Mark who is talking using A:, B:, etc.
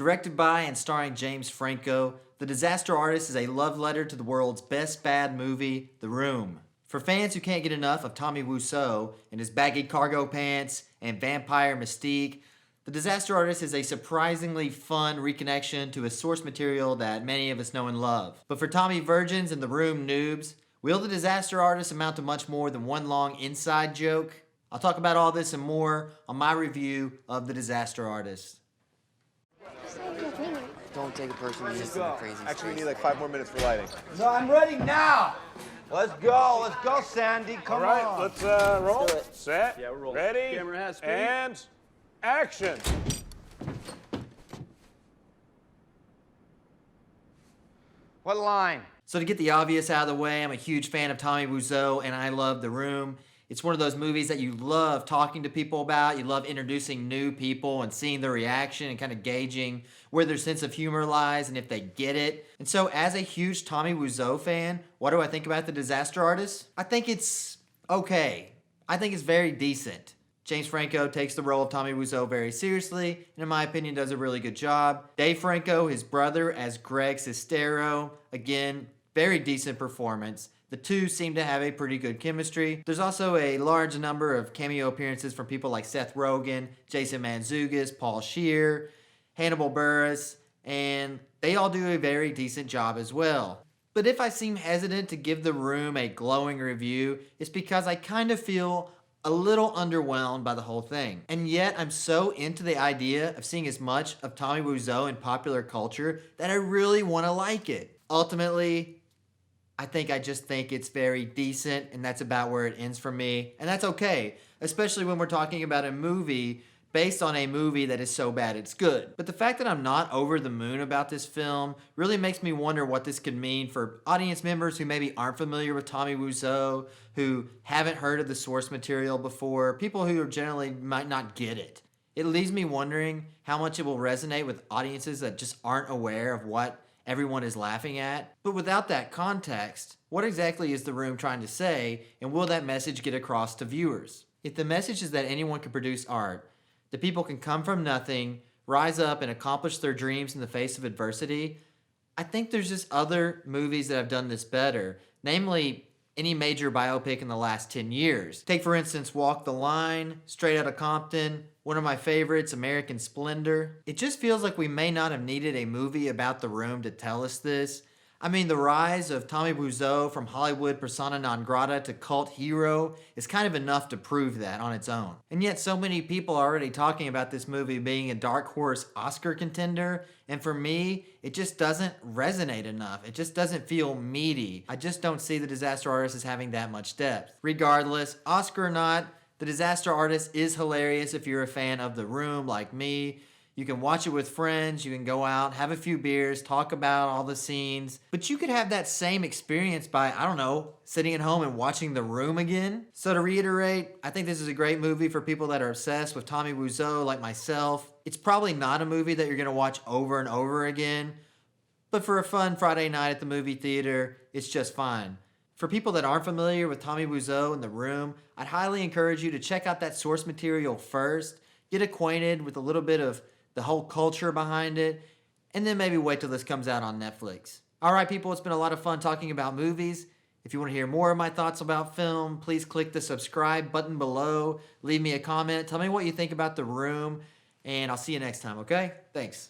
A: Directed by and starring James Franco, The Disaster Artist is a love letter to the world's best bad movie, The Room. For fans who can't get enough of Tommy Wisseau and his baggy cargo pants and vampire mystique, The Disaster Artist is a surprisingly fun reconnection to a source material that many of us know and love. But for Tommy virgins and The Room noobs, will The Disaster Artist amount to much more than one long inside joke? I'll talk about all this and more on my review of The Disaster Artist.
B: Don't take it personally. This is a crazy.
C: Actually, we need like 5 more minutes for lighting.
D: No, I'm ready now. Let's go, Sandy. Come on.
C: All right, let's roll. Set.
D: Yeah, we're rolling.
C: Ready.
D: Camera has speed.
C: And action.
D: What line?
A: So to get the obvious out of the way, I'm a huge fan of Tommy Wisseau and I love The Room. It's one of those movies that you love talking to people about. You love introducing new people and seeing their reaction and kind of gauging where their sense of humor lies and if they get it. And so as a huge Tommy Wisseau fan, what do I think about The Disaster Artist? I think it's okay. I think it's very decent. James Franco takes the role of Tommy Wisseau very seriously, and in my opinion does a really good job. Dave Franco, his brother, as Greg Sestero, again, very decent performance. The two seem to have a pretty good chemistry. There's also a large number of cameo appearances from people like Seth Rogen, Jason Mantzoukas, Paul Scheer, Hannibal Buress, and they all do a very decent job as well. But if I seem hesitant to give The Room a glowing review, it's because I kind of feel a little underwhelmed by the whole thing. And yet I'm so into the idea of seeing as much of Tommy Wisseau in popular culture that I really want to like it. Ultimately, I just think it's very decent, and that's about where it ends for me. And that's okay, especially when we're talking about a movie based on a movie that is so bad it's good. But the fact that I'm not over the moon about this film really makes me wonder what this could mean for audience members who maybe aren't familiar with Tommy Wisseau, who haven't heard of the source material before, people who generally might not get it. It leaves me wondering how much it will resonate with audiences that just aren't aware of what everyone is laughing at. But without that context, what exactly is The Room trying to say, and will that message get across to viewers? If the message is that anyone can produce art, that people can come from nothing, rise up and accomplish their dreams in the face of adversity, I think there's just other movies that have done this better, namely any major biopic in the last 10 years. Take for instance Walk the Line, Straight Outta Compton, one of my favorites, American Splendor. It just feels like we may not have needed a movie about The Room to tell us this. I mean, the rise of Tommy Wisseau from Hollywood persona non grata to cult hero is kind of enough to prove that on its own. And yet so many people are already talking about this movie being a dark horse Oscar contender, and for me, it just doesn't resonate enough. It just doesn't feel meaty. I just don't see The Disaster Artist as having that much depth. Regardless, Oscar or not, The Disaster Artist is hilarious if you're a fan of The Room like me. You can watch it with friends, you can go out, have a few beers, talk about all the scenes. But you could have that same experience by, I don't know, sitting at home and watching The Room again. So to reiterate, I think this is a great movie for people that are obsessed with Tommy Wisseau like myself. It's probably not a movie that you're going to watch over and over again. But for a fun Friday night at the movie theater, it's just fine. For people that aren't familiar with Tommy Wisseau and The Room, I'd highly encourage you to check out that source material first, get acquainted with a little bit of the whole culture behind it, and then maybe wait till this comes out on Netflix. All right, people, it's been a lot of fun talking about movies. If you want to hear more of my thoughts about film, please click the subscribe button below. Leave me a comment. Tell me what you think about The Room, and I'll see you next time, okay? Thanks.